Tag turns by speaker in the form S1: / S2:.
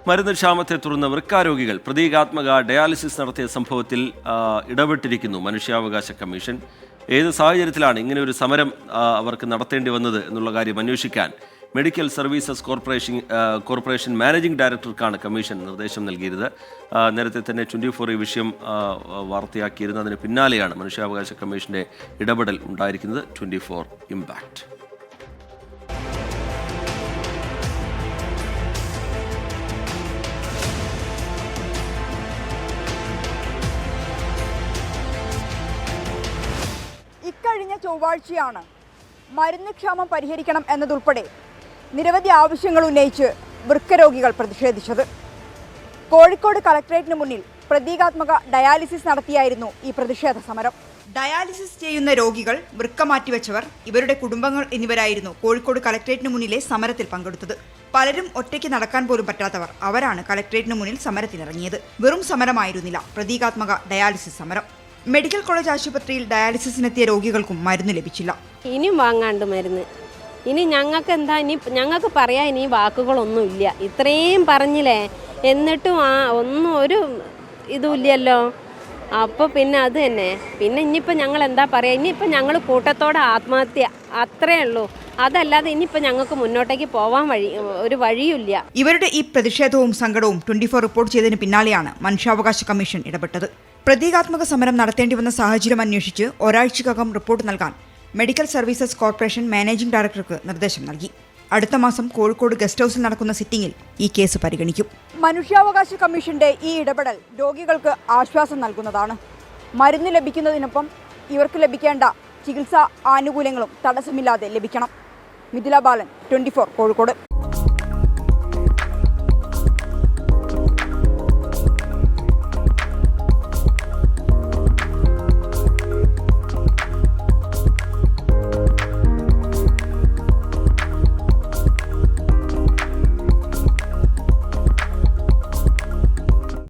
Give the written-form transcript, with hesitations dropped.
S1: മരുന്ന് ക്ഷാമത്തെ തുടർന്ന് വൃക്കാരോഗികൾ പ്രതീകാത്മക ഡയാലിസിസ് നടത്തിയ സംഭവത്തിൽ ഇടപെട്ടിരിക്കുന്നു മനുഷ്യാവകാശ കമ്മീഷൻ. ഏത് സാഹചര്യത്തിലാണ് ഇങ്ങനെ ഒരു സമരം അവർക്ക് നടത്തേണ്ടി വന്നത് എന്നുള്ള കാര്യം അന്വേഷിക്കാൻ മെഡിക്കൽ സർവീസസ് കോർപ്പറേഷൻ മാനേജിംഗ് ഡയറക്ടർക്കാണ് കമ്മീഷൻ നിർദ്ദേശം നൽകിയത്. നേരത്തെ തന്നെ 24 ഈ വിഷയം വാർത്തയാക്കിയിരുന്നു. അതിന് പിന്നാലെയാണ് മനുഷ്യാവകാശ കമ്മീഷന്റെ ഇടപെടൽ ഉണ്ടായിരിക്കുന്നത്. 24 ഇമ്പാക്ട്.
S2: ഇക്കഴിഞ്ഞ ചൊവ്വാഴ്ചയാണ് മരുന്ന് ക്ഷാമം പരിഹരിക്കണം എന്നതുൾപ്പെടെ നിരവധി ആവശ്യങ്ങൾ ഉന്നയിച്ച് വൃക്കരോഗികൾ പ്രതിഷേധിച്ചത്. കോഴിക്കോട് കളക്ടറേറ്റിന് മുന്നിൽ പ്രതീകാത്മക ഡയാലിസിസ് നടത്തിയായിരുന്നു ഈ പ്രതിഷേധ സമരം. ഡയാലിസിസ് ചെയ്യുന്ന രോഗികൾ, വൃക്ക മാറ്റിവെച്ചവർ, ഇവരുടെ കുടുംബങ്ങൾ എന്നിവരായിരുന്നു കോഴിക്കോട് കളക്ടറേറ്റിന് മുന്നിലെ സമരത്തിൽ പങ്കെടുത്തത്. പലരും ഒറ്റയ്ക്ക് നടക്കാൻ പോലും പറ്റാത്തവർ, അവരാണ് കളക്ടറേറ്റിന് മുന്നിൽ സമരത്തിനിറങ്ങിയത്. വെറും സമരമായിരുന്നില്ല പ്രതീകാത്മക ഡയാലിസിസ് സമരം. മെഡിക്കൽ കോളേജ് ആശുപത്രിയിൽ ഡയാലിസിസിനെത്തിയ രോഗികൾക്കും മരുന്ന് ലഭിച്ചില്ല.
S3: ഇനിയും വാങ്ങാണ്ട് മരുന്ന്. ഇനി ഞങ്ങൾക്ക് എന്താ, ഞങ്ങൾക്ക് പറയാൻ ഇനി വാക്കുകളൊന്നുമില്ല. ഇത്രയും പറഞ്ഞില്ലേ, എന്നിട്ടും ഒന്നും ഒരു ഇതുമില്ലല്ലോ. അപ്പോൾ പിന്നെ അത് തന്നെ. പിന്നെ ഇനിയിപ്പോൾ ഞങ്ങൾ എന്താ പറയുക, ഇനിയിപ്പോൾ ഞങ്ങൾ കൂട്ടത്തോടെ ആത്മഹത്യ, അത്രയേ ഉള്ളൂ. അതല്ലാതെ ഇനിയിപ്പോൾ ഞങ്ങൾക്ക് മുന്നോട്ടേക്ക് പോകാൻ ഒരു വഴിയില്ല.
S2: ഇവരുടെ ഈ പ്രതിഷേധവും സങ്കടവും 24 റിപ്പോർട്ട് ചെയ്തതിന് പിന്നാലെയാണ് മനുഷ്യാവകാശ കമ്മീഷൻ ഇടപെട്ടത്. പ്രതീകാത്മക സമരം നടത്തേണ്ടി വന്ന സാഹചര്യം അന്വേഷിച്ച് ഒരാഴ്ചക്കകം റിപ്പോർട്ട് നൽകാൻ മെഡിക്കൽ സർവീസസ് കോർപ്പറേഷൻ മാനേജിംഗ് ഡയറക്ടർക്ക് നിർദ്ദേശം നൽകി. അടുത്ത മാസം കോഴിക്കോട് ഗസ്റ്റ് ഹൌസിൽ നടക്കുന്ന സിറ്റിംഗിൽ ഈ കേസ് പരിഗണിക്കും. മനുഷ്യാവകാശ കമ്മീഷന്റെ ഈ ഇടപെടൽ രോഗികൾക്ക് ആശ്വാസം നൽകുന്നതാണ്. മരുന്ന് ലഭിക്കുന്നതിനൊപ്പം ഇവർക്ക് ലഭിക്കേണ്ട ചികിത്സാ ആനുകൂല്യങ്ങളും തടസ്സമില്ലാതെ ലഭിക്കണം. മിഥില ബാലൻ, 24 കോഴിക്കോട്.